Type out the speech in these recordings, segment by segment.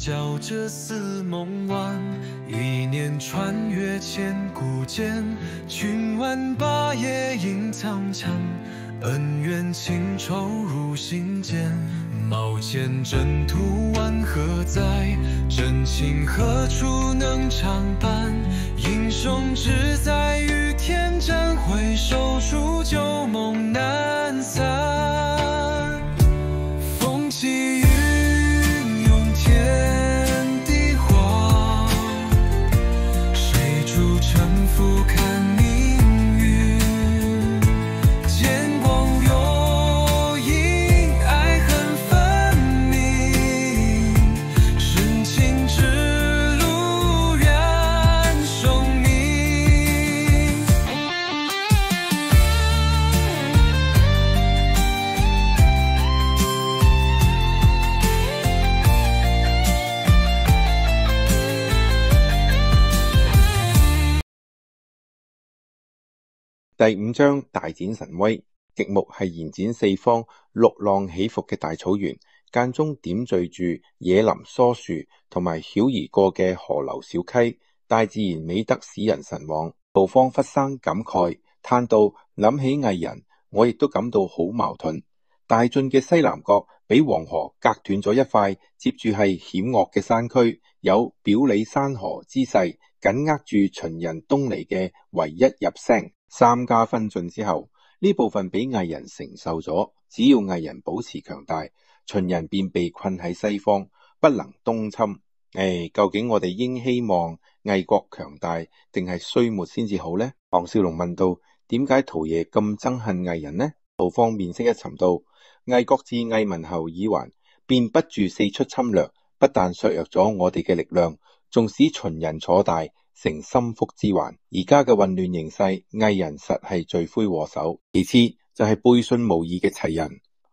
叫着似夢幻，一念穿越千古間，君晚把夜映長槍，恩怨情仇入心間。毛劍征途萬何載，真情何處能常伴？英雄只在於天真，回首處舊夢難散。風起雲湧天地荒，水主沉浮看命運。劍光若影，愛恨分明。深情之路願守命。第五章大展神威。極目係延展四方、陸浪起伏嘅大草原，間中點綴住野林疏樹同埋曉而過嘅河流小溪，大自然美得使人神往。杜芳忽生感慨，嘆到諗起藝人，我亦都感到好矛盾。大晉嘅西南角俾黃河隔斷咗一塊，接住係險惡嘅山區，有表里山河之勢，緊握住秦人東嚟嘅唯一入聲。三家分晉之後，呢部分俾魏人承受咗，只要魏人保持強大，秦人便被困喺西方，不能東侵。究竟我哋應希望魏國強大，定係衰沒先至好呢？項少龍問道。點解陶爺咁憎恨魏人呢？杜芳面色一沉道，魏國自魏文侯以還，便不住四出侵略，不但削弱咗我哋嘅力量，仲使秦人坐大，成心腹之患。而家嘅混亂形勢，魏人實係罪魁禍首。其次就係背信無義嘅齊人。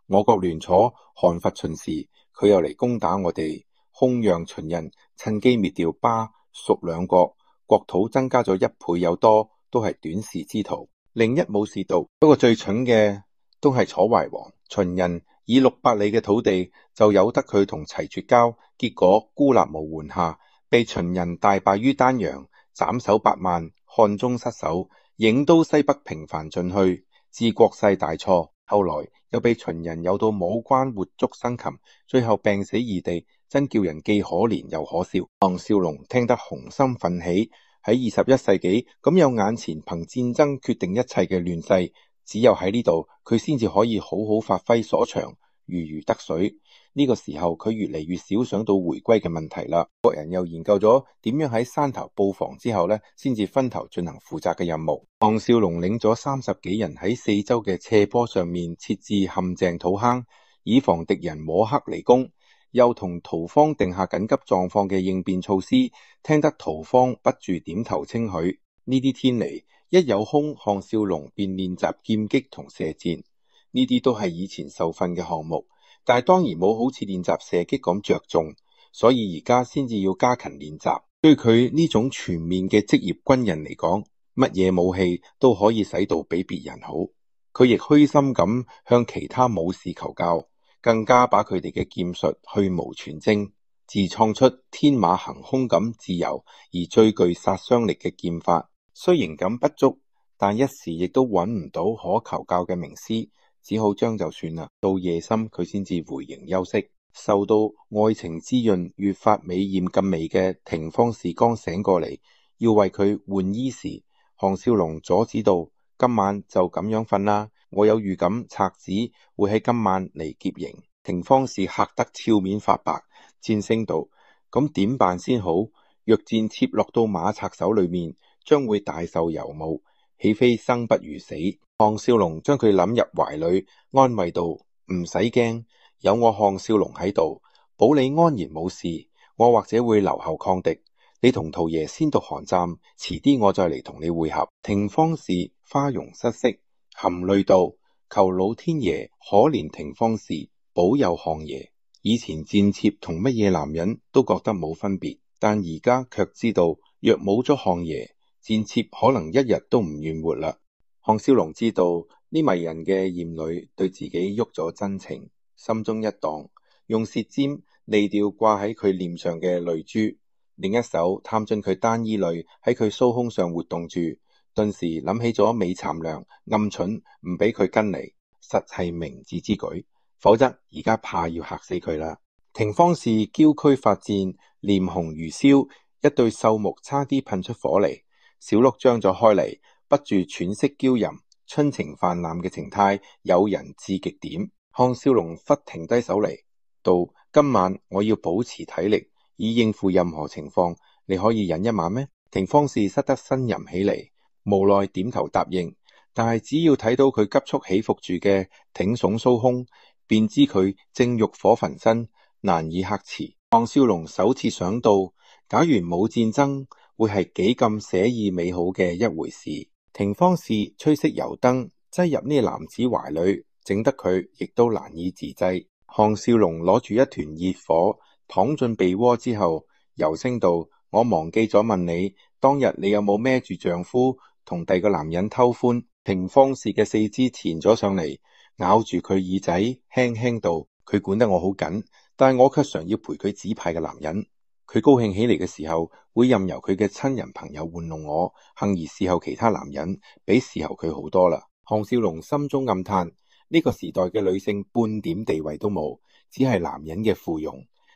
我國聯楚韓伐秦時，佢又嚟攻打我哋，空讓秦人趁機滅掉巴蜀兩國，國土增加咗1倍有多，都係短視之徒。另一武士道，不過最蠢嘅都係楚懷王。秦人以600里嘅土地，就由得佢同齊絕交，結果孤立無援下，被秦人大敗於丹陽，斬首8萬，漢中失守，郢都西北平藩進去，致國勢大錯。後來又被秦人誘到武關活捉生擒，最後病死異地，真叫人既可憐又可笑。項少龍聽得雄心奮起，喺21世紀咁有眼前憑戰爭決定一切嘅亂世，只有喺呢度佢先至可以好好發揮所長，如魚得水。呢個時候佢越嚟越少想到回歸嘅問題啦。國人又研究咗點樣喺山頭布防之後呢，先至分頭進行負責嘅任務。項少龍領咗30幾人喺四周嘅斜坡上面設置陷阱土坑，以防敵人摸黑嚟攻。又同屠方定下緊急狀況嘅應變措施，聽得屠方不住點頭稱許。呢啲天嚟一有空，項少龍便練習劍擊同射箭，呢啲都係以前受訓嘅項目。但係當然冇好似練習射擊咁着重，所以而家先至要加勤練習。對佢呢種全面嘅職業軍人嚟講，乜嘢武器都可以使到比別人好。佢亦虛心咁向其他武士求教，更加把佢哋嘅劍術去蕪存菁，自創出天馬行空咁自由而最具殺傷力嘅劍法。雖然咁不足，但一時亦都揾唔到可求教嘅名師，只好將就算啦。到夜深佢先至回營休息。受到愛情滋潤，越發美艷更美嘅廷芳氏剛醒過嚟，要為佢換衣時，項少龍阻止道：今晚就咁樣瞓啦，我有預感賊子會喺今晚嚟劫營。廷芳氏嚇得俏面發白，戰聲道：咁點辦先好？若箭切落到馬賊手裏面，將會大受尤侮，豈非生不如死？項少龍將佢攬入懷裏，安慰道：唔使驚，有我項少龍喺度，保你安然冇事。我或者會留後抗敵，你同陶爺先到寒站，遲啲我再嚟同你會合。廷芳氏花容失色，含淚道：求老天爺可憐廷芳氏，保佑項爺。以前戰妾同乜嘢男人都覺得冇分別，但而家卻知道，若冇咗項爺，戰妾可能一日都唔願活啦。項少龍知道呢迷人嘅艷女對自己喐咗真情，心中一蕩，用舌尖利調掛喺佢臉上嘅淚珠，另一手探進佢單衣裏喺佢鬚胸上活動住。頓時諗起咗美蠶娘暗蠢唔俾佢跟嚟，實係明智之舉，否則而家怕要嚇死佢啦。廷芳氏嬌軀發顫，臉紅如燒，一對秀目差啲噴出火嚟，小鹿張咗開嚟，不住喘息嬌吟，春情泛濫嘅情態誘人至極點。項少龍忽停低手嚟，道：今晚我要保持體力，以應付任何情況，你可以忍一晚咩？廷芳氏失得呻吟起嚟，無奈點頭答應，但係只要睇到佢急速起伏住嘅挺聳鬚胸，便知佢正欲火焚身，難以克持。項少龍首次想到，假如冇戰爭，會係幾咁寫意美好嘅一回事。廷芳氏吹熄油燈，擠入呢男子懷裏，整得佢亦都難以自制。項少龍攞住一團熱火，躺進被窩之後，柔聲道：我忘記咗問你，當日你有冇孭住丈夫同第二個男人偷歡？廷芳氏嘅四肢纏咗上嚟，咬住佢耳仔，輕輕道：佢管得我好緊，但係我卻常要陪佢指派嘅男人。佢高興起嚟嘅時候，會任由佢嘅親人朋友玩弄我，幸而侍候其他男人，比侍候佢好多啦。項少龍心中暗嘆，呢個時代嘅女性半點地位都冇，只係男人嘅附庸。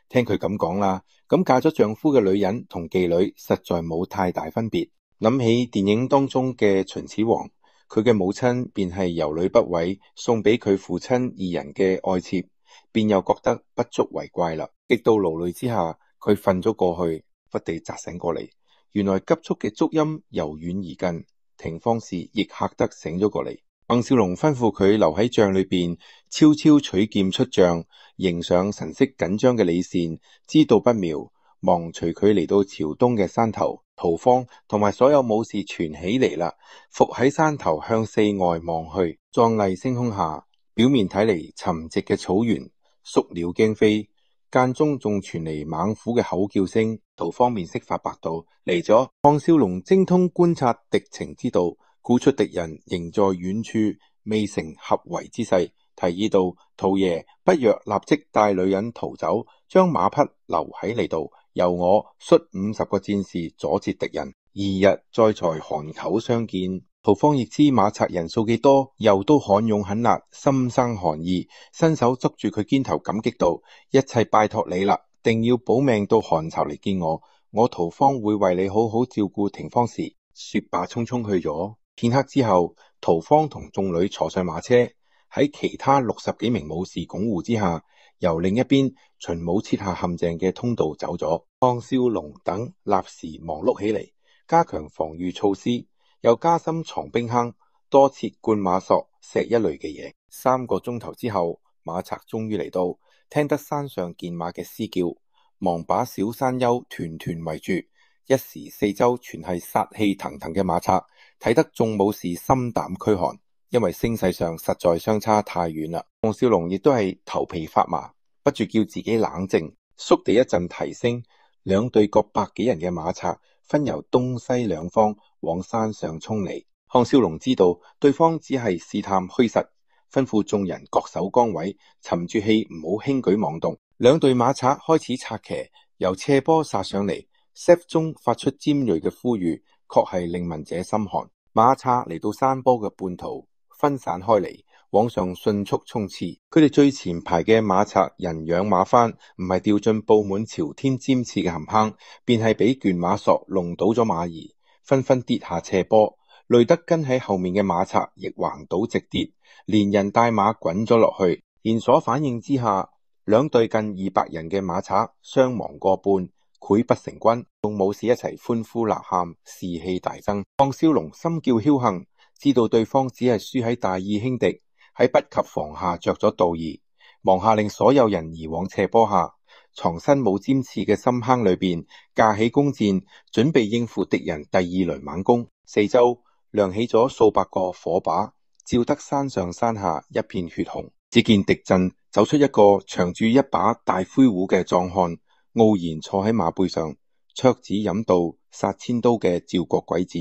聽佢咁講啦，咁嫁咗丈夫嘅女人同妓女實在冇太大分別。諗起電影當中嘅秦始皇，佢嘅母親便係由女不位送俾佢父親二人嘅愛妾，便又覺得不足為怪啦。極度勞累之下，佢瞓咗過去，忽地扎醒過嚟，原來急促嘅足音由遠而近，廷芳氏亦嚇得醒咗過嚟。項少龍吩咐佢留喺帳裏邊，悄悄取劍出帳，迎上神色緊張嘅李善，知道不妙，忙隨佢嚟到朝東嘅山頭。屠方同埋所有武士全起嚟啦，伏喺山頭向四外望去，壯麗星空下，表面睇嚟沉寂嘅草原，宿鳥驚飛。間中仲傳嚟猛虎嘅吼叫聲，屠方面色發白道：嚟咗。項少龍精通觀察敵情之道，估出敵人仍在遠處，未成合圍之勢，提議道：屠爺不若立即帶女人逃走，將馬匹留喺呢度，由我率50個戰士阻截敵人，2日再才韓口相見。屠方亦知馬賊人數幾多，又都悍勇狠辣，心生寒意，伸手捉住佢肩頭，感激道：一切拜託你啦，定要保命到韓巢嚟見我，我屠方會為你好好照顧廷芳氏。說罷匆匆去咗。片刻之後，屠方同眾女坐上馬車，喺其他60幾名武士拱護之下，由另一邊秦武設下陷阱嘅通道走咗。項少龍等立時忙碌起嚟，加強防禦措施，又加深藏兵坑，多設灌馬索、石一類嘅嘢。3個鐘頭之後，馬賊終於嚟到，聽得山上健馬嘅嘶叫，忙把小山丘團團圍住。一時四周全係殺氣騰騰嘅馬賊，睇得眾武士心膽驅寒，因為聲勢上實在相差太遠啦。項少龍亦都係頭皮發麻，不住叫自己冷靜。倏地一陣提聲，兩隊各100幾人嘅馬賊分由東西兩方往山上衝嚟。項少龍知道對方只係試探虛實，吩咐眾人各守崗位，沉住氣，唔好輕舉妄動。兩隊馬賊開始策騎，由斜坡殺上嚟。Seth 中發出尖銳嘅呼籲，確係令聞者心寒。馬賊嚟到山坡嘅半途，分散開嚟，往上迅速衝刺。佢哋最前排嘅馬賊人仰馬翻，唔係掉進布滿朝天尖刺嘅陷坑，便係俾卷馬索弄倒咗馬兒，紛紛跌下斜坡，累得跟喺後面嘅馬賊亦橫倒直跌，連人帶馬滾咗落去。連鎖反應之下，兩隊近200人嘅馬賊傷亡過半，潰不成軍，眾武士一齊歡呼吶喊，士氣大增。項少龍心叫僥倖，知道對方只係輸喺大意輕敵，喺不及防下着咗道義，忙下令所有人移往斜坡下，藏身冇尖刺嘅深坑裏邊，架起弓箭，準備應付敵人第2輪猛攻。四周亮起咗數百個火把，照得山上山下一片血紅。只見敵陣走出一個長住一把大灰壺嘅壯漢，傲然坐喺馬背上，桌子飲道殺千刀嘅趙國鬼子。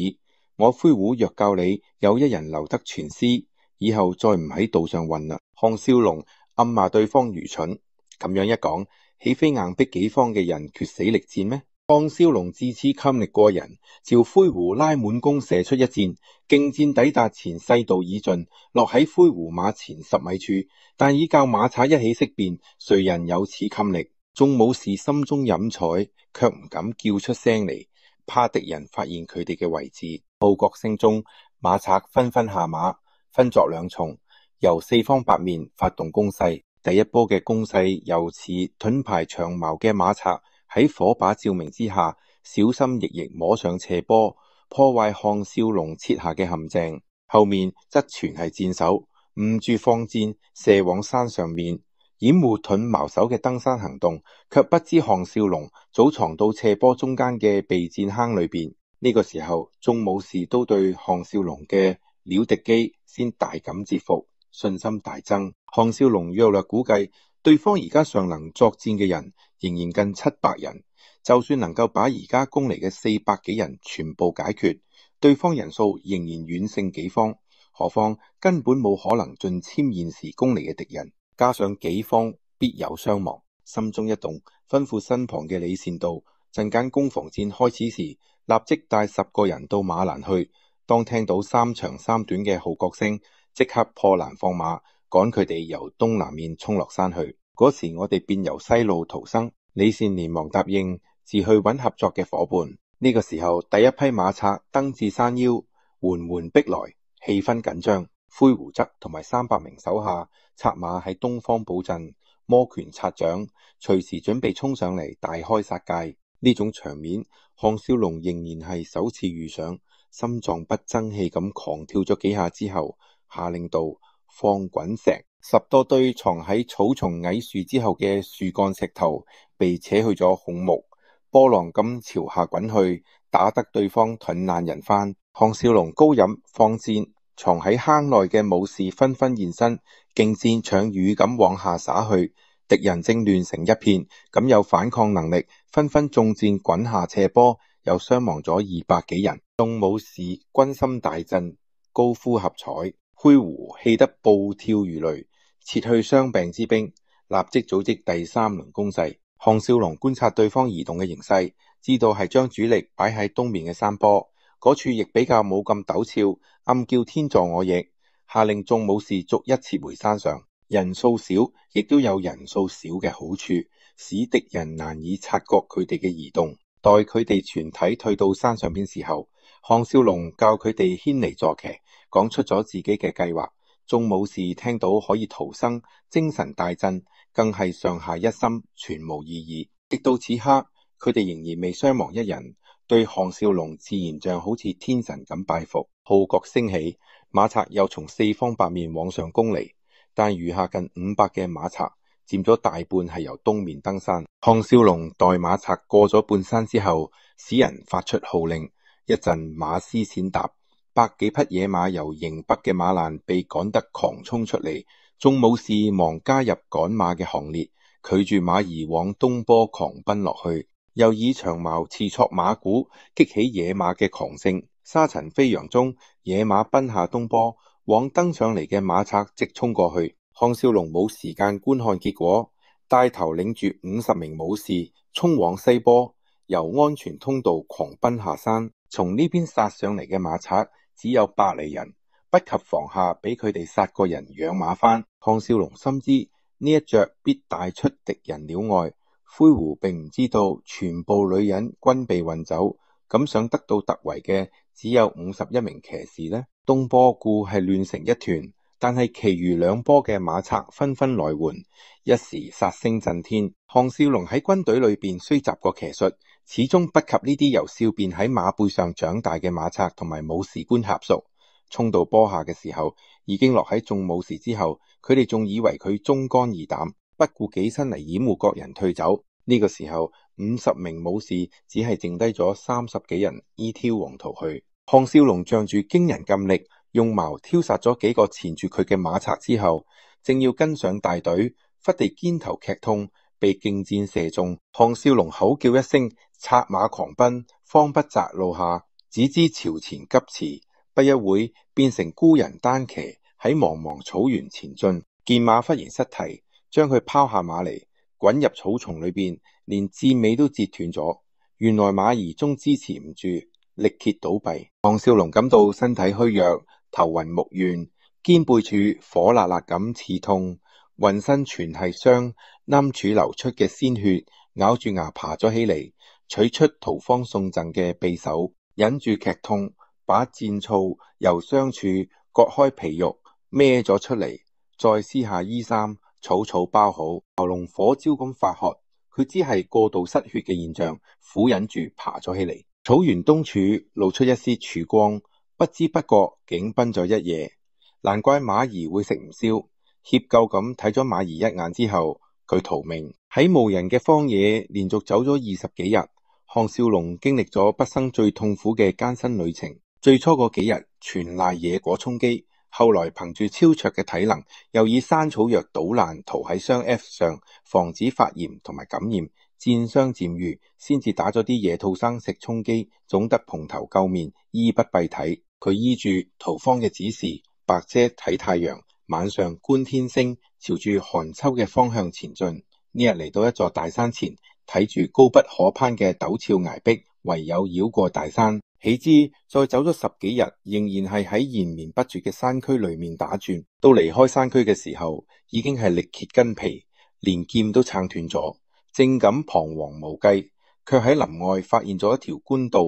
我灰壺若教你有一人留得全屍，以後再唔喺道上混啦。項少龍暗罵對方愚蠢，咁樣一講，豈非硬逼己方嘅人決死力戰咩？項少龍自恃襟力過人，朝灰狐拉滿弓射出一箭，勁箭抵達前勢道已盡，落喺灰狐馬前10米處，但已教馬賊一起識辨，誰人有此襟力。眾武士心中飲彩，卻唔敢叫出聲嚟，怕敵人發現佢哋嘅位置。號角聲中，馬賊紛紛下馬，分作兩重，由4方8面發動攻勢。第一波嘅攻勢由此盾牌長矛嘅馬賊喺火把照明之下，小心翼翼摸上斜坡，破壞項少龍設下嘅陷阱。後面則全係箭手，誤住放箭射往山上面，掩護盾矛手嘅登山行動，卻不知項少龍早藏到斜坡中間嘅避箭坑裏邊。呢個時候，眾武士都對項少龍嘅料敵機先大感折服，信心大增。項少龍約略估計，對方而家尚能作戰嘅人仍然近700人，就算能夠把而家攻嚟嘅400幾人全部解決，對方人數仍然遠勝己方，何況根本冇可能盡殲現時攻嚟嘅敵人，加上己方必有傷亡，心中一動，吩咐身旁嘅李善道，陣間攻防戰開始時，立即帶10個人到馬欄去，當聽到3長3短嘅號角聲，即刻破欄放馬，趕佢哋由東南面衝落山去。嗰時我哋便由西路逃生。李善連忙答應，自去揾合作嘅伙伴。呢個時候，第一批馬賊登至山腰，緩緩逼來，氣氛緊張。灰狐則同埋300名手下策馬喺東方布陣，摩拳擦掌，隨時準備衝上嚟大開殺戒。呢種場面，項少龍仍然係首次遇上，心臟不爭氣咁狂跳咗幾下之後，下令道：放滾石。10多堆藏喺草叢矮樹之後嘅樹幹石頭被扯去咗孔目，波浪咁朝下滾去，打得對方盾爛人翻。項少龍高飲放箭，藏喺坑內嘅武士紛紛現身，勁箭搶雨咁往下灑去。敵人正亂成一片，咁有反抗能力，紛紛中箭滾下斜坡，又傷亡咗200幾人。眾武士軍心大振，高呼喝彩。灰狐氣得暴跳如雷，撤去傷病之兵，立即組織第3輪攻勢。項少龍觀察對方移動嘅形勢，知道係將主力擺喺東面嘅山坡，嗰處亦比較冇咁陡峭，暗叫天助我亦，下令眾武士逐一撤回山上。人數少，亦都有人數少嘅好處，使敵人難以察覺佢哋嘅移動。待佢哋全體退到山上邊時候，項少龍教佢哋牽嚟坐騎，講出咗自己嘅計劃。眾武士聽到可以逃生，精神大振，更係上下一心，全無異議。直到此刻，佢哋仍然未傷亡一人，對項少龍自然像好似天神咁拜服。號角聲起，馬賊又從4方8面往上攻嚟，但餘下近500嘅馬賊佔咗大半係由東面登山。項少龍待馬賊過咗半山之後，使人發出號令，一陣馬嘶閃踏，100幾匹野馬由營北嘅馬欄被趕得狂衝出嚟，眾武士忙加入趕馬嘅行列，拒住馬兒往東坡狂奔落去，又以長矛刺挫馬鼓，激起野馬嘅狂勝。沙塵飛揚中，野馬奔下東坡，往登上嚟嘅馬賊直衝過去。項少龍冇時間觀看結果，帶頭領住50名武士衝往西坡，由安全通道狂奔下山。從呢邊殺上嚟嘅馬賊只有百嚟人，不及防下俾佢哋殺個人養馬翻。項少龍深知呢一着必帶出敵人料外，灰狐並唔知道全部女人均被運走，咁想得到突圍嘅只有51名騎士呢。東坡固係亂成一團，但係其餘2波嘅馬賊紛紛來援，一時殺聲震天。項少龍喺軍隊裏邊雖習過騎術，始終不及呢啲由少便喺馬背上長大嘅馬賊同埋武士官俠熟。衝到坡下嘅時候，已經落喺眾武士之後，佢哋仲以為佢忠肝義膽，不顧己身嚟掩護各人退走。呢個時候50名武士只係剩低咗30幾人，依挑黃逃去。項少龍仗住驚人禁力，用矛挑殺咗幾個纏住佢嘅馬賊之後，正要跟上大隊，忽地肩頭劇痛，被勁箭射中。項少龍口叫一聲，策馬狂奔，方不擇路下，只知朝前急馳，不一會變成孤人單騎喺茫茫草原前進。見馬忽然失蹄，將佢拋下馬嚟，滾入草叢裏邊，連箭尾都折斷咗。原來馬兒終支持唔住，力竭倒斃。項少龍感到身體虛弱，頭暈目眩，肩背處火辣辣咁刺痛，渾身全係傷，啱處流出嘅鮮血，咬住牙爬咗起嚟，取出屠方送贈嘅匕首，忍住劇痛，把箭簇由傷處割開皮肉孭咗出嚟，再撕下衣衫，草草包好。喉嚨火焦咁發渴，佢只係過度失血嘅現象，苦忍住爬咗起嚟。草原東處露出一絲曙光，不知不覺竟奔咗一夜。難怪馬兒會食唔消。歉疚咁睇咗馬兒一眼之後，佢逃命。喺無人嘅荒野連續走咗20幾日，項少龍經歷咗畢生最痛苦嘅艱辛旅程。最初嗰幾日全賴野果充飢，後來憑住超卓嘅體能，又以山草藥搗爛塗喺雙 F 上，防止發炎同埋感染，漸傷漸愈，先至打咗啲野兔生食充飢，總得蓬頭垢面，衣不蔽體。佢依住屠方嘅指示，白遮睇太陽，晚上觀天星，朝住寒秋嘅方向前進。呢日嚟到一座大山前，睇住高不可攀嘅陡峭崖壁，唯有繞過大山。豈知再走咗10幾日，仍然係喺延綿不絕嘅山區裏面打轉。到離開山區嘅時候，已經係力竭筋疲，連劍都撐斷咗，正感彷徨無計，卻喺林外發現咗一條官道，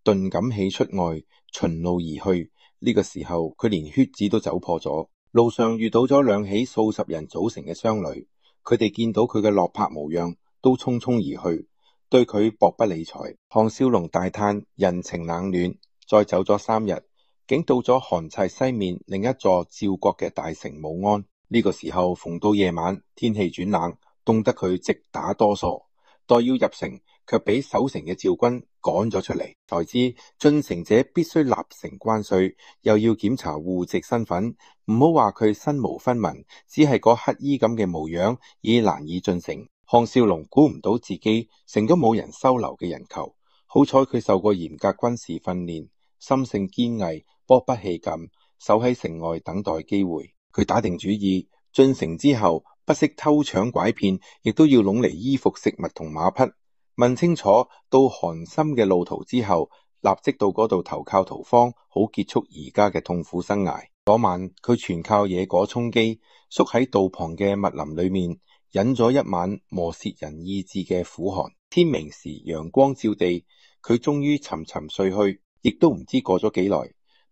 頓感起出外，循路而去。呢個時候，佢連靴子都走破咗。路上遇到咗2起數十人組成嘅商旅，佢哋見到佢嘅落魄模樣，都匆匆而去，對佢薄不理睬。項少龍大嘆人情冷暖，再走咗3日，竟到咗韓齊西面另一座趙國嘅大城武安。呢個時候逢到夜晚，天氣轉冷，凍得佢直打哆嗦。待要入城，卻俾守城嘅趙軍趕咗出嚟，才知進城者必須納城關稅，又要檢查戶籍身份。唔好話佢身無分文，只係個乞衣咁嘅模樣，已難以進城。項少龍估唔到自己成咗冇人收留嘅人球，好彩佢受過嚴格軍事訓練，心性堅毅，波不氣禁，守喺城外等待機會。佢打定主意，進城之後不惜偷搶拐騙，亦都要攏嚟衣服、食物同馬匹。問清楚到韓森嘅路途之後，立即到嗰度投靠屠方，好結束而家嘅痛苦生涯。嗰晚佢全靠野果充飢，縮喺道旁嘅密林裏面，忍咗一晚磨蝕人意志嘅苦寒。天明時陽光照地，佢終於沉沉睡去，亦都唔知過咗幾耐，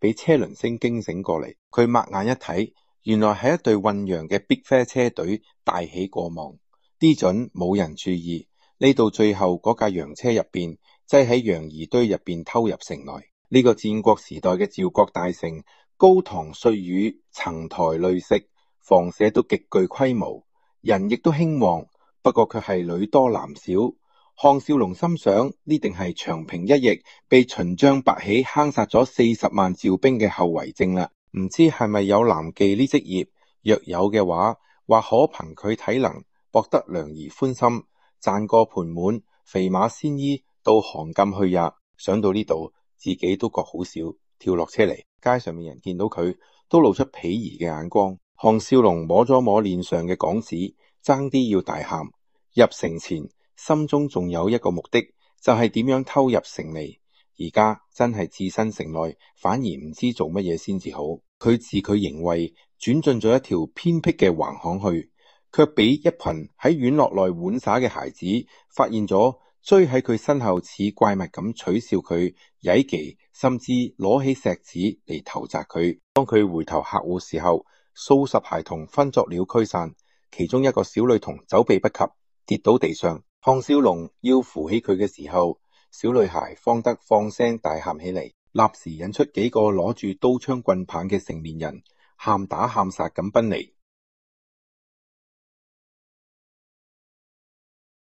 俾車輪聲驚醒過嚟。佢擘眼一睇，原來係一隊混洋嘅逼啡車隊大起過望，啲準冇人注意。呢度最後嗰架洋車入邊，擠喺洋夷堆入邊偷入城內。呢個戰國時代嘅趙國大城，高堂碎宇，層台累積，房舍都極具規模，人亦都興旺，不過卻係女多男少。項少龍心想，呢定係長平一役被秦將白起坑殺咗40萬趙兵嘅後遺症啦。唔知係咪有男妓呢職業？若有嘅話，或可憑佢體能博得良兒歡心，賺個盤滿，肥馬鮮衣到韓禁去也。想到呢度，自己都覺好笑，跳落車嚟。街上面人見到佢，都露出鄙夷嘅眼光。項少龍摸咗摸臉上嘅港紙，爭啲要大喊。入城前，心中仲有一個目的，就係點樣偷入城嚟。而家真係置身城內，反而唔知做乜嘢先至好。佢自佢營衛轉進咗一條偏僻嘅橫巷去，卻俾一群喺院落內玩耍嘅孩子發現咗，追喺佢身後似怪物咁取笑佢曳技，甚至攞起石子嚟投擲佢。當佢回頭客戶時候，數十孩童分作了驅散，其中一個小女童走避不及，跌倒地上。項少龍要扶起佢嘅時候，小女孩方得放聲大喊起嚟，立時引出幾個攞住刀槍棍棒嘅成年人，喊打喊殺咁奔嚟。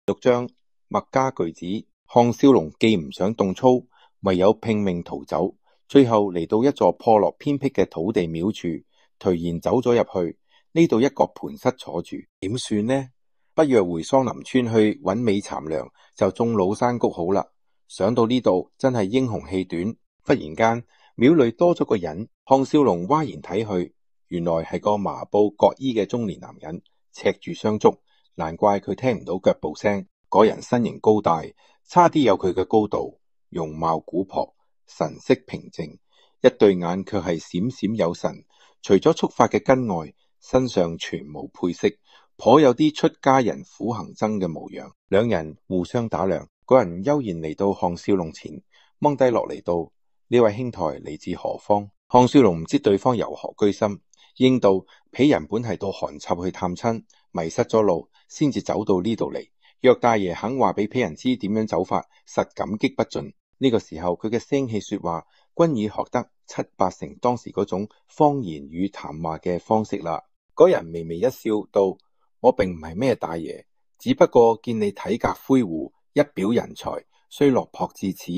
6章墨家巨子。項少龍既唔想動粗，唯有拼命逃走，最後嚟到一座破落偏僻嘅土地廟處，頹然走咗入去。呢度一個盤膝坐住，點算呢？不若回桑林村去揾尾蠶糧，就種老山谷好啦。想到呢度，真係英雄氣短。忽然間，廟裏多咗個人，項少龍嘩然睇去，原來係個麻布割衣嘅中年男人，赤住雙足，難怪佢聽唔到腳步聲。嗰人身形高大，差啲有佢嘅高度，容貌古樸，神色平靜，一對眼卻係閃閃有神。除咗束髮嘅根外，身上全無配飾，頗有啲出家人苦行僧嘅模樣。兩人互相打量，嗰人悠然嚟到項少龍前，掹低落嚟道：呢位兄台嚟自何方？項少龍唔知對方由何居心，應道：鄙人本係到韓插去探親，迷失咗路，先至走到呢度嚟。若大爺肯話俾鄙人知點樣走法，實感激不盡。呢個時候佢嘅聲氣說話，均已學得七八成當時嗰種方言與談話嘅方式啦。嗰人微微一笑道：我並唔係咩大爺，只不過見你體格魁梧，一表人才，雖落魄至此，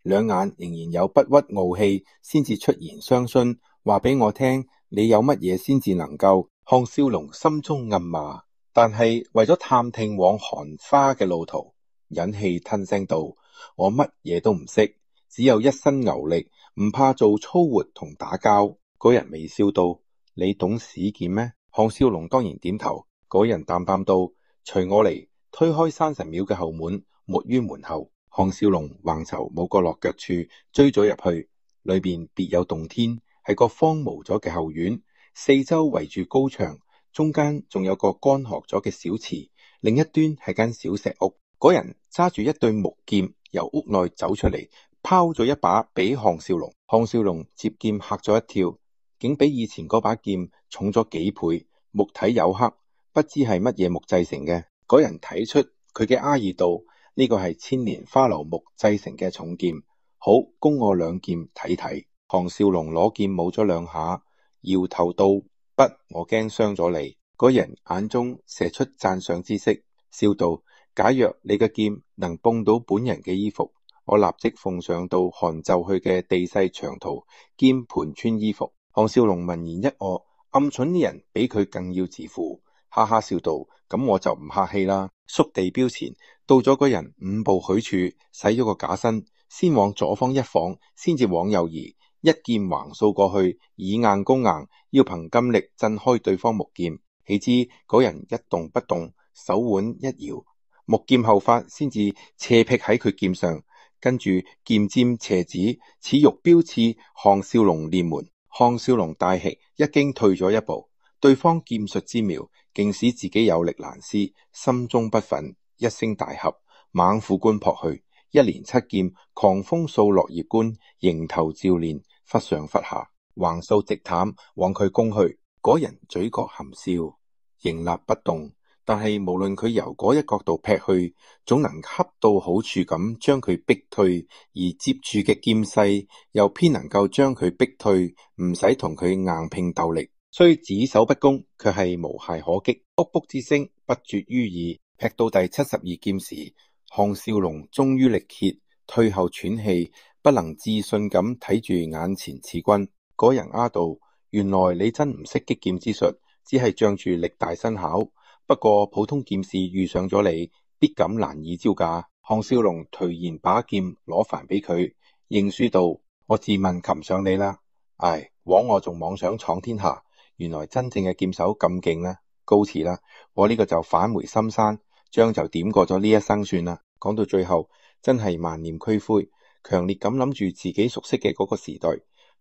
兩眼仍然有不屈傲氣，先至出言相詢，話俾我聽你有乜嘢先至能夠。項少龍心中暗罵，但係為咗探聽往韓花嘅路途，忍氣吞聲道：我乜嘢都唔識，只有一身牛力，唔怕做粗活同打交。嗰人微笑道：你懂使劍咩？項少龍當然點頭。嗰人淡淡道：隨我嚟。推開山神廟嘅後門，沒於門後。項少龍橫籌冇個落腳處，追咗入去。裏邊別有洞天，係個荒蕪咗嘅後院，四周圍住高牆，中間仲有個乾涸咗嘅小池，另一端係間小石屋。嗰人揸住一對木劍由屋內走出嚟，拋咗一把俾項少龍。項少龍接劍嚇咗一跳，竟比以前嗰把劍重咗幾倍，木體黝黑，不知係乜嘢木製成嘅。嗰人睇出佢嘅阿意道，呢個係千年花流木製成嘅重劍，好供我兩劍睇睇。項少龍攞劍舞咗兩下，搖頭道：不，我驚傷咗你。嗰人眼中射出讚賞之色，笑道：假若你嘅劍能碰到本人嘅衣服，我立即奉上到韓就去嘅地勢長途兼盤穿衣服。項少龍聞言一愕，暗忖啲人比佢更要自負，哈哈笑道：咁我就唔客氣啦。縮地標前，到咗嗰人5步許處，使咗個假身，先往左方一晃，先至往右移，一劍橫掃過去，以硬攻硬，要憑金力震開對方木劍。豈知嗰人一動不動，手腕一搖，木劍後發，先至斜劈喺佢劍上，跟住劍尖斜指，似欲標刺項少龍臉門。項少龍大吃，一驚退咗一步。對方劍術之妙，竟使自己有力難施，心中不忿，一聲大喝，猛虎關撲去，一連7劍，狂風掃落葉關，迎頭照練，忽上忽下，橫掃直砍，往佢攻去。嗰人嘴角含笑，仍立不動。但係無論佢由嗰一角度劈去，總能恰到好處咁將佢逼退，而接住嘅劍勢又偏能夠將佢逼退，唔使同佢硬拼鬥力。雖指手不公，卻係無懈可擊。卜卜之聲不絕於耳。劈到第72劍時，項少龍終於力竭，退後喘氣，不能置信咁睇住眼前此君。嗰人啊道：原來你真唔識擊劍之術，只係仗住力大身巧。不過普通劍士遇上咗你，必感難以招架。項少龍頹然把劍攞返俾佢，認輸道：我自問擒上你啦。唉，枉我仲妄想闖天下，原來真正嘅劍手咁勁啦。告辭啦，我呢個就返回深山，將就點過咗呢一生算啦。講到最後，真係萬念俱灰，強烈咁諗住自己熟悉嘅嗰個時代，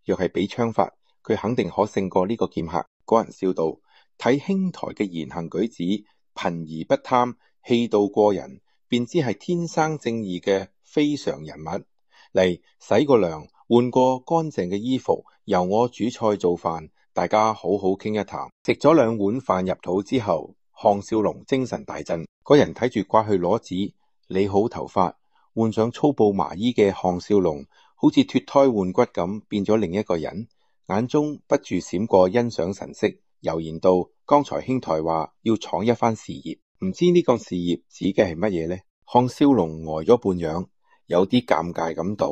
若係俾槍法，佢肯定可勝過呢個劍客。嗰人笑道：睇兄台嘅言行舉止，貧而不貪，氣度過人，便知係天生正義嘅非常人物。嚟，洗個涼，換個乾淨嘅衣服，由我煮菜做飯，大家好好傾一談。食咗2碗飯入肚之後，項少龍精神大振。嗰人睇住掛去攞紙，理好頭髮，換上粗布麻衣嘅項少龍，好似脫胎換骨咁，變咗另一個人，眼中不住閃過欣賞神色。悠然道：剛才兄台話要闖一番事業，唔知呢個事業指嘅係乜嘢呢？項少龍呆咗半晌，有啲尷尬咁道：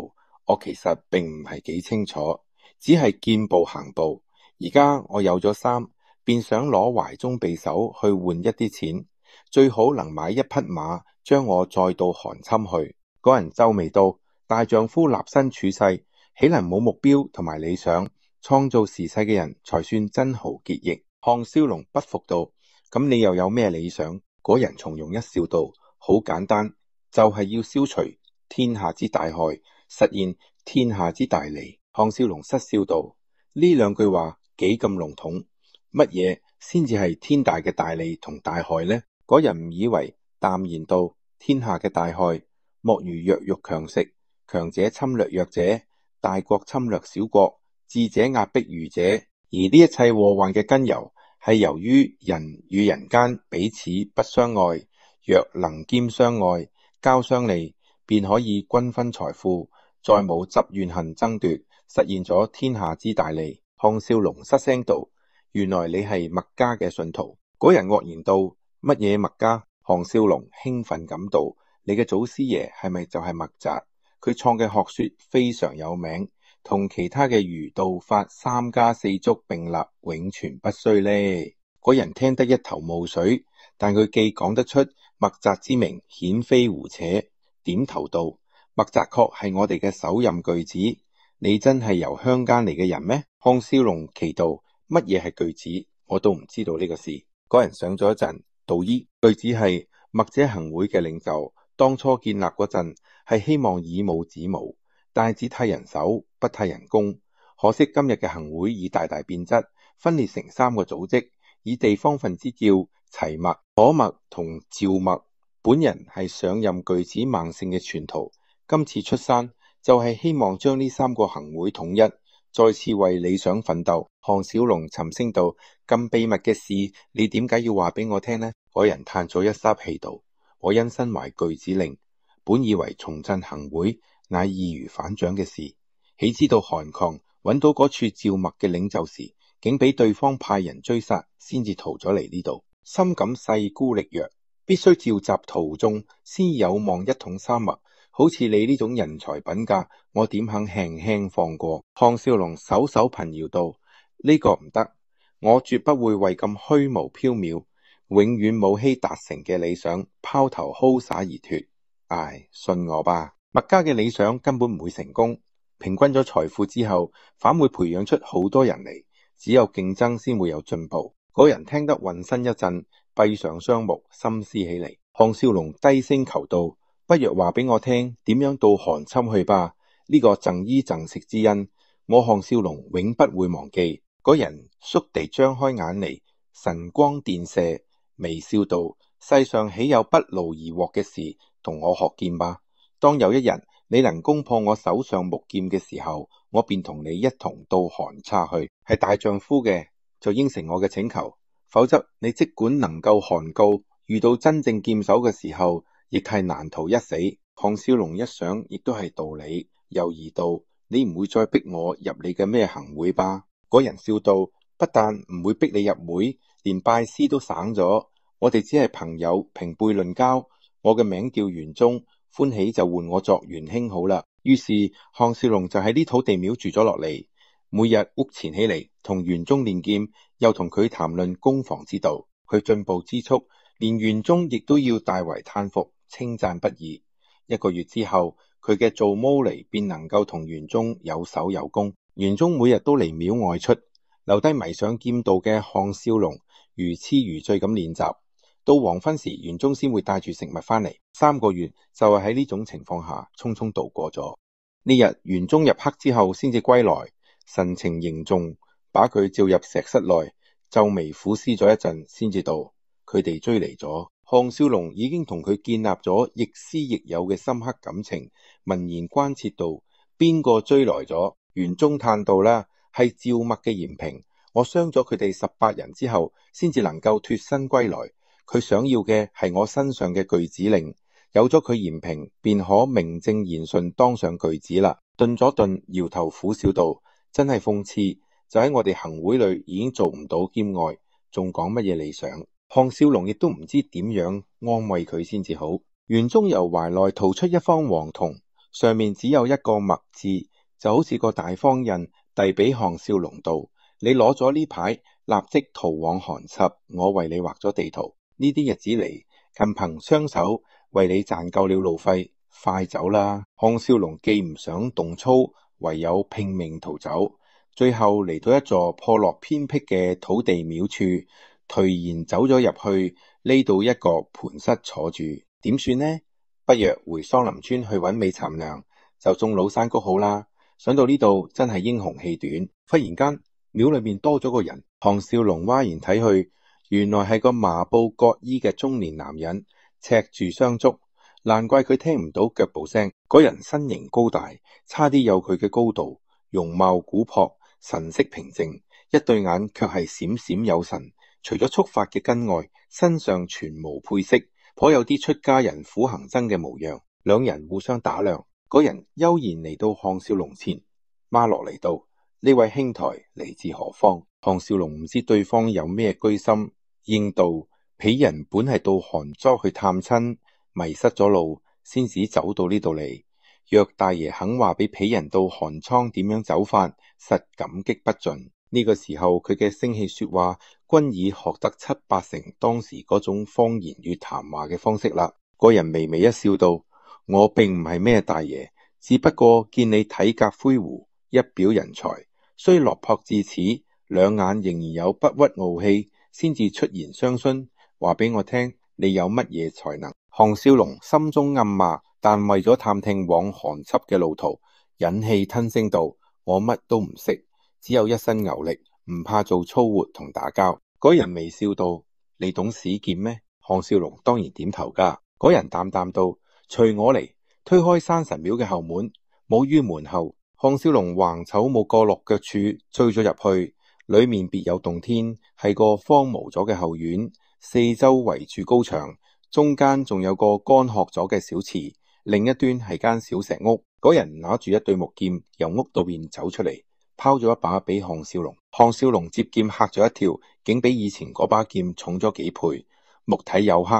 我其實並唔係幾清楚，只係見步行步。而家我有咗衫，便想攞懷中匕首去換一啲錢，最好能買一匹馬，將我載到韓侵去。嗰人皺眉道：大丈夫立身處世，豈能冇目標同埋理想？創造時勢嘅人才算真豪傑役。項少龍不服道：咁你又有咩理想？嗰人從容一笑道：好簡單，就係要消除天下之大害，實現天下之大利。項少龍失笑道：呢兩句話幾咁籠統，乜嘢先至係天大嘅大利同大害呢？嗰人唔以為，淡然道：天下嘅大害，莫如弱肉強食，強者侵略弱者，大國侵略小國，智者壓迫愚者。而呢一切禍患嘅根由，係由於人與人間彼此不相愛，若能兼相愛，交相利，便可以均分財富，再冇執怨恨爭奪，實現咗天下之大利。項少龍失聲道：原來你係墨家嘅信徒。嗰人愕然道：乜嘢墨家？項少龍興奮感道：你嘅祖師爺係咪就係墨翟？佢創嘅學說非常有名，同其他嘅儒道法三家四足並立，永存不衰呢。嗰人聽得一頭霧水，但佢既講得出墨翟之名，顯非胡扯，點頭道：墨翟確係我哋嘅首任巨子。你真係由鄉間嚟嘅人咩？項少龍奇道：乜嘢係巨子？我都唔知道呢個事。嗰人想咗一陣，道：依巨子係墨者行會嘅領袖，當初建立嗰陣係希望以武止武，但係只替人手不替人工。可惜今日嘅行會已大大變質，分裂成三個組織，以地方分支叫齊墨、可墨同趙墨。本人係上任巨子孟姓嘅傳徒，今次出山就係希望將呢三個行會統一，再次為理想奮鬥。項少龍沉聲道：咁秘密嘅事，你點解要話俾我聽呢？嗰人嘆咗一霎氣道：我因身懷巨子令，本以為重振行會乃易如反掌嘅事，豈知道韓抗揾到嗰處趙墨嘅領袖時，竟俾對方派人追殺，先至逃咗嚟呢度。深感勢孤力弱，必須召集徒眾，先有望一統三墨。好似你呢種人才品格，我點肯輕輕放過？項少龍手頻搖道：呢個唔得，我絕不會為咁虛無縹緲、永遠冇希達成嘅理想拋頭齁灑而脫。唉，信我吧，墨家嘅理想根本唔會成功。平均咗財富之後，反會培養出好多人嚟，只有競爭先會有進步。嗰人聽得渾身一震，閉上雙目，深思起嚟。項少龍低聲求道：不若話俾我聽，點樣到韓侵去吧？呢個贈衣贈食之恩，我項少龍永不會忘記。嗰人倏地張開眼嚟，神光電射，微笑道：世上豈有不勞而獲嘅事？同我學劍吧。當有一日你能攻破我手上木劍嘅時候，我便同你一同到韓差去。係大丈夫嘅就應承我嘅請求，否則你即管能夠韓告，遇到真正劍手嘅時候，亦係難逃一死。項少龍一想，亦都係道理，猶疑道：你唔會再逼我入你嘅咩行會吧？嗰人笑道：不但唔會逼你入會，連拜師都省咗。我哋只係朋友，平輩論交。我嘅名叫元忠，歡喜就喚我作元兄好啦。於是項少龍就喺呢土地廟住咗落嚟，每日屋前起嚟同元忠練劍，又同佢談論攻防之道。佢進步之速，連元忠亦都要大為嘆服，稱讚不已。1個月之後，佢嘅做毛利便能夠同元忠有手有攻。元忠每日都嚟廟外出，留低迷上劍道嘅項少龍如痴如醉咁練習。到黃昏時，元忠先會帶住食物翻嚟。3個月就係喺呢種情況下匆匆度過咗。呢日元忠入黑之後先至歸來，神情凝重，把佢召入石室內，皺眉苦思咗一陣，先至道：佢哋追嚟咗。項少龍已經同佢建立咗亦師亦友嘅深刻感情，聞言關切道：邊個追來咗？元忠嘆道啦：係趙墨嘅嚴平，我傷咗佢哋18人之後，先至能夠脫身歸來。佢想要嘅係我身上嘅巨子令，有咗佢嚴平，便可名正言順當上巨子啦。頓咗頓，搖頭苦笑道：真係諷刺，就喺我哋行會裏已經做唔到兼愛，仲講乜嘢理想？項少龍亦都唔知點樣安慰佢先至好。元忠由懷內掏出一方黃銅，上面只有一個墨字，就好似個大方印，遞俾項少龍道：你攞咗呢牌，立即逃往韓插，我為你畫咗地圖。呢啲日子嚟，近憑雙手為你賺夠了路費，快走啦！項少龍既唔想動粗，唯有拼命逃走。最後嚟到一座破落偏僻嘅土地廟處，頹然走咗入去呢度一個盤室坐住，點算呢？不若回桑林村去揾美蠶娘，就種老山谷好啦。想到呢度真係英雄氣短。忽然間廟裏面多咗個人，項少龍嘩然睇去，原來係個麻布割衣嘅中年男人，赤住雙足，難怪佢聽唔到腳步聲。嗰人身形高大，差啲有佢嘅高度，容貌古樸，神色平靜，一對眼卻係閃閃有神。除咗束髮嘅根外，身上全無配飾，頗有啲出家人苦行僧嘅模樣。兩人互相打量，嗰人悠然嚟到項少龍前，孖落嚟道：呢位兄台嚟自何方？項少龍唔知對方有咩居心，應道：鄙人本係到韓莊去探親，迷失咗路，先至走到呢度嚟。若大爺肯話俾鄙人到韓倉點樣走法，實感激不盡。呢個時候佢嘅聲氣說話均已學得7、8成當時嗰種方言與談話嘅方式啦。個人微微一笑道：我並唔係咩大爺，只不過見你體格魁梧，一表人才，雖落魄至此，兩眼仍然有不屈傲氣，先至出言相詢，話俾我聽你有乜嘢才能。項少龍心中暗罵，但為咗探聽往韓緝嘅路途，忍氣吞聲道：我乜都唔識，只有一身牛力，唔怕做粗活同打交。嗰人微笑道：你懂使劍咩？項少龍當然點頭噶。嗰人淡淡道：隨我嚟。推開山神廟嘅後門，冇於門後。項少龍橫瞅冇個落腳處，追咗入去。裏面別有洞天，係個荒蕪咗嘅後院，四周圍住高牆，中間仲有個乾涸咗嘅小池，另一端係間小石屋。嗰人拿住一對木劍，由屋度邊走出嚟，拋咗一把俾項少龍。項少龍接劍嚇咗一跳，竟比以前嗰把劍重咗幾倍，木體黝黑，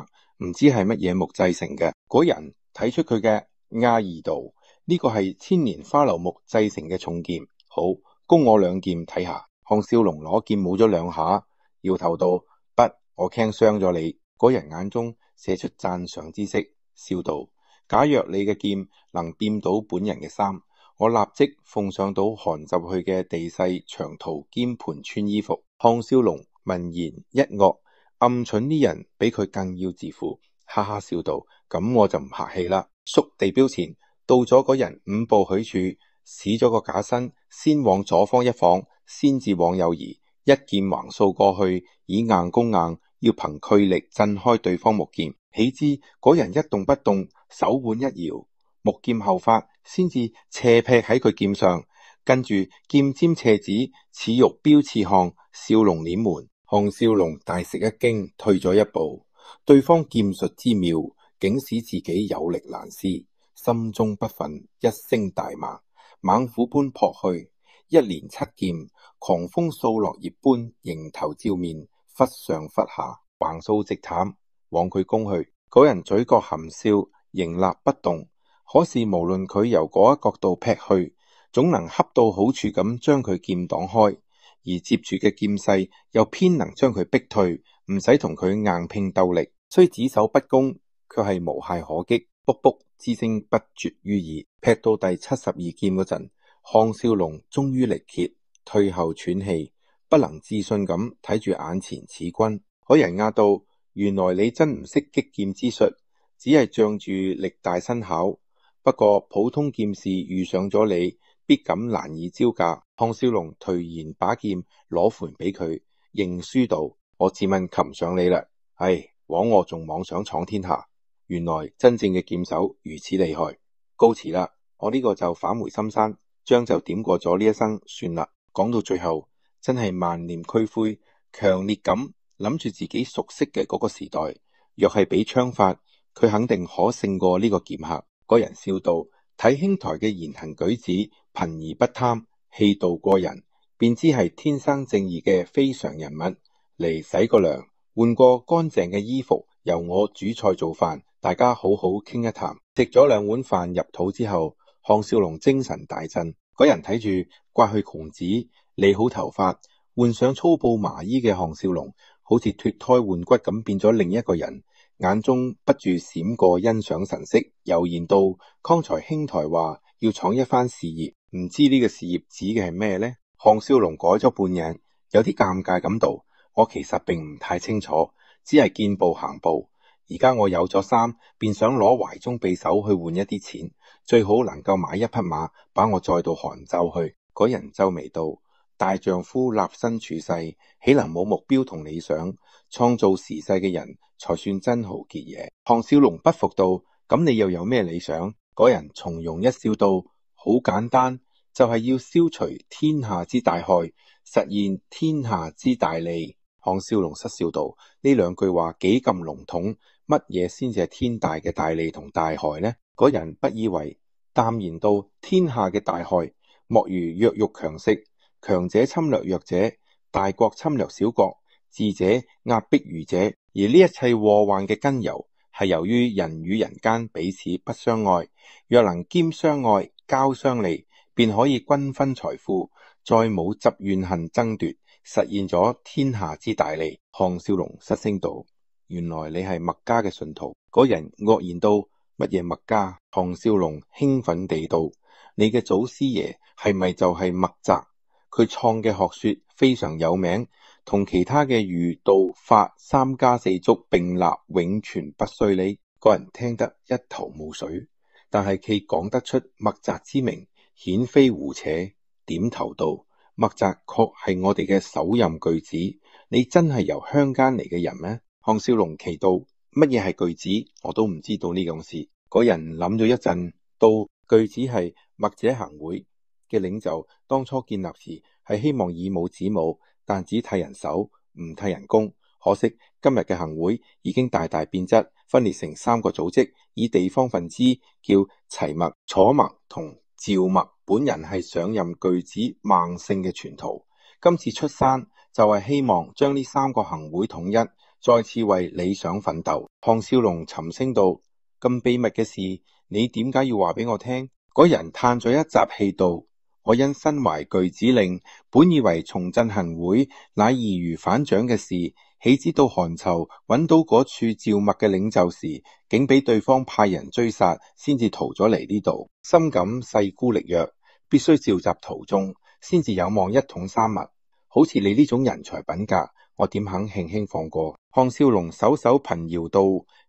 唔知係乜嘢木製成嘅。嗰人睇出佢嘅訝異道：呢個係千年花柳木製成嘅重劍，好，供我兩劍睇下。項少龍攞劍舞咗兩下，搖頭道：不，我驚傷咗你。嗰人眼中射出讚賞之色，笑道：假若你嘅劍能掂到本人嘅衫，我立即奉上到韓集去嘅地勢長袍兼盤穿衣服。項少龍聞言一愕，暗忖呢人比佢更要自負，哈哈笑道：咁我就唔客氣啦。縮地標前，到咗嗰人5步許處，使咗個假身，先往左方一晃，先至往右移，一劍橫掃過去，以硬攻硬，要憑巨力震開對方木劍。豈知嗰人一動不動，手腕一搖，木劍後發，先至斜劈喺佢劍上，跟住劍尖斜指，似欲標刺項少龍臉門。項少龍大吃一驚，退咗一步。對方劍術之妙，竟使自己有力難施，心中不忿，一聲大罵，猛虎般撲去，一連7劍，狂風掃落葉般迎頭照面，忽上忽下，橫掃直砍，往佢攻去。嗰人嘴角含笑，仍立不動。可是無論佢由嗰一角度劈去，總能恰到好處咁將佢劍擋開，而接住嘅劍勢又偏能將佢逼退，唔使同佢硬拼鬥力。雖只手不攻，卻係無懈可擊，卜卜之聲不絕於耳。劈到第72劍嗰陣，項少龍終於力竭，退後喘氣，不能置信咁睇住眼前此軍。嗰人嗌道：原來你真唔識擊劍之術，只係仗住力大身巧。不過普通劍士遇上咗你，必感難以招架。項少龍頹然把劍攞還俾佢，認輸道：我自問擒上你啦，唉，枉我仲妄想闖天下。原來真正嘅劍手如此厲害，告辭啦，我呢個就返回深山，將就點過咗呢一生算啦。講到最後，真係萬念俱灰，強烈咁諗住自己熟悉嘅嗰個時代，若係俾槍法，佢肯定可勝過呢個劍客。嗰人笑道：睇兄台嘅言行舉止，貧而不貪，氣度過人，便知係天生正義嘅非常人物。嚟洗個涼，換個乾淨嘅衣服，由我煮菜做飯，大家好好傾一談。食咗2碗飯入肚之後，項少龍精神大振。嗰人睇住刮去窮子，理好頭髮，換上粗布麻衣嘅項少龍，好似脫胎換骨咁變咗另一個人，眼中不住閃過欣賞神色，悠然道：剛才兄台話要闖一番事業，唔知呢個事業指嘅係咩呢？項少龍改咗半影，有啲尷尬咁道：我其實並唔太清楚，只係見步行步。而家我有咗衫，便想攞懷中匕首去換一啲錢，最好能夠買一匹馬，把我載到韓州去。嗰人皺眉道：大丈夫立身處世，豈能冇目標同理想？創造時勢嘅人才算真豪傑嘢。項少龍不服道：咁你又有咩理想？嗰人從容一笑道：好簡單，就係要消除天下之大害，實現天下之大利。項少龍失笑道：呢兩句話幾咁籠統，乜嘢先至係天大嘅大利同大害呢？嗰人不以為，淡然道：天下嘅大害，莫如弱肉強食，強者侵略弱者，大國侵略小國，智者壓迫愚者。而呢一切禍患嘅根由，係由於人與人間彼此不相愛。若能兼相愛，交相利，便可以均分財富，再冇執怨恨爭奪，實現咗天下之大利。項少龍失聲道：原來你係墨家嘅信徒。嗰人愕然道：乜嘢墨家？項少龍興奮地道：你嘅祖師爺係咪就係墨翟？佢創嘅學說非常有名，同其他嘅儒道法三家四足並立，永存不衰呢。嗰人聽得一頭霧水，但係佢講得出墨翟之名，顯非胡扯，點頭道：墨翟確係我哋嘅首任巨子。你真係由鄉間嚟嘅人咩？項少龍奇道：乜嘢係巨子？我都唔知道呢樣事。嗰人諗咗一陣，道：巨子係墨者行會嘅領袖，當初建立時係希望以武止武，但只替人手，唔替人工。可惜今日嘅行會已經大大變質，分裂成三個組織，以地方分支叫齊墨、楚墨同趙墨。本人係上任巨子孟姓嘅傳徒，今次出山就係希望將呢三個行會統一，再次為理想奮鬥。項少龍沉聲道：咁秘密嘅事，你點解要話俾我聽？嗰人嘆咗一集氣道：我因身懷巨子令，本以為重振行會乃易如反掌嘅事，豈知道韓疇揾到嗰處趙墨嘅領袖時，竟俾對方派人追殺，先至逃咗嚟呢度。深感勢孤力弱，必須召集徒眾，先至有望一統三墨。好似你呢種人才品格，我點肯輕輕放過？項少龍手手頻搖道：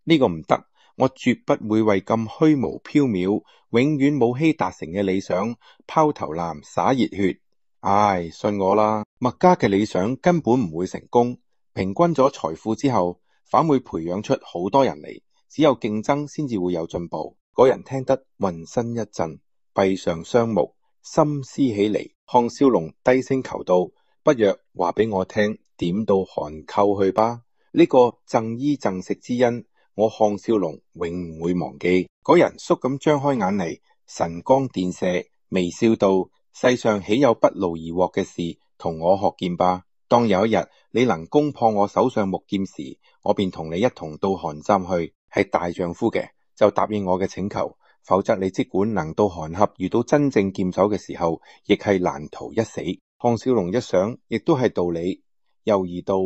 呢個唔得，我絕不會為咁虛無縹緲、永遠冇希達成嘅理想拋頭鐮灑熱血。唉，信我啦，墨家嘅理想根本唔會成功。平均咗財富之後，反會培養出好多人嚟，只有競爭先至會有進步。嗰人聽得渾身一震，閉上雙目，深思起嚟。項少龍低聲求道：不若話俾我聽，點到韓寇去吧。呢個贈衣贈食之恩，我項少龍永唔會忘記。嗰人肅咁張開眼嚟，神光電射，微笑道：世上豈有不勞而獲嘅事，同我學劍吧。當有一日你能攻破我手上木劍時，我便同你一同到韓站去。係大丈夫嘅就答應我嘅請求，否則你即管能到韓俠遇到真正劍手嘅時候，亦係難逃一死。項少龍一想，亦都係道理，猶豫道：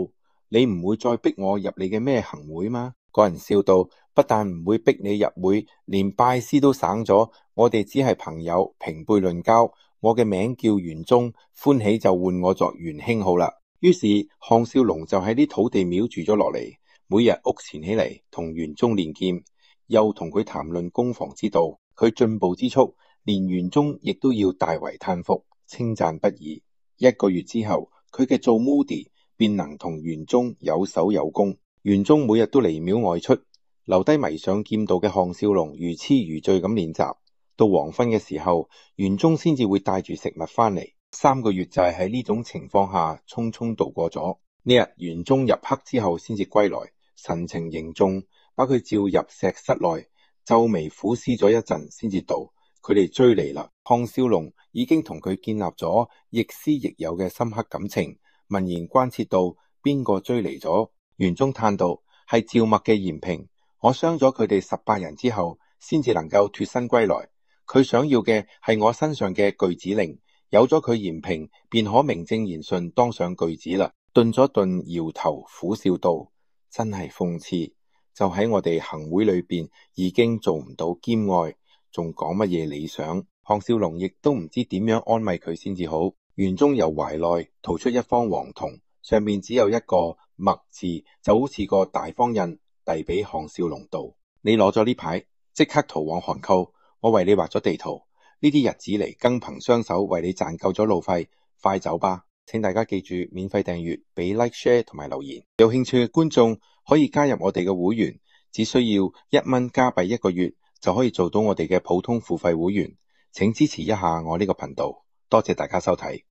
你唔會再逼我入你嘅咩行會嗎？嗰人笑道：不但唔會逼你入會，連拜師都省咗。我哋只係朋友，平輩論交。我嘅名叫袁忠，歡喜就喚我作袁兄好啦。於是項少龍就喺啲土地廟住咗落嚟，每日屋前起嚟同袁忠練劍，又同佢談論攻防之道。佢進步之速，連袁忠亦都要大為嘆服，稱讚不已。一個月之後，佢嘅做 Moody 便能同袁忠有手有功。袁忠每日都離廟外出，留低迷上劍道嘅項少龍如痴如醉咁練習。到黃昏嘅時候，袁忠先至會帶住食物翻嚟。3個月就係喺呢種情況下匆匆度過咗。呢日袁忠入黑之後先至歸來，神情凝重，把佢召入石室內，皺眉苦思咗一陣先至道：佢哋追嚟啦。項少龍已經同佢建立咗亦師亦友嘅深刻感情，聞言關切道：邊個追嚟咗？袁忠嘆道：係趙墨嘅嚴平，我傷咗佢哋18人之後，先至能夠脫身歸來。佢想要嘅係我身上嘅巨子令，有咗佢嚴平，便可名正言順當上巨子啦。頓咗頓，搖頭苦笑道：真係諷刺，就喺我哋行會裏邊已經做唔到兼愛，仲講乜嘢理想？項少龍亦都唔知點樣安慰佢先至好。袁忠由懷內掏出一方黃銅，上面只有一個默字，就好似個大方印遞俾項少龍道。你攞咗呢牌，即刻逃往韓購，我為你畫咗地圖。呢啲日子嚟更憑雙手為你賺夠咗路費，快走吧！請大家記住免費訂閱，俾 like share 同埋留言。有興趣嘅觀眾可以加入我哋嘅會員，只需要1蚊加幣1個月就可以做到我哋嘅普通付費會員。請支持一下我呢個頻道，多謝大家收睇。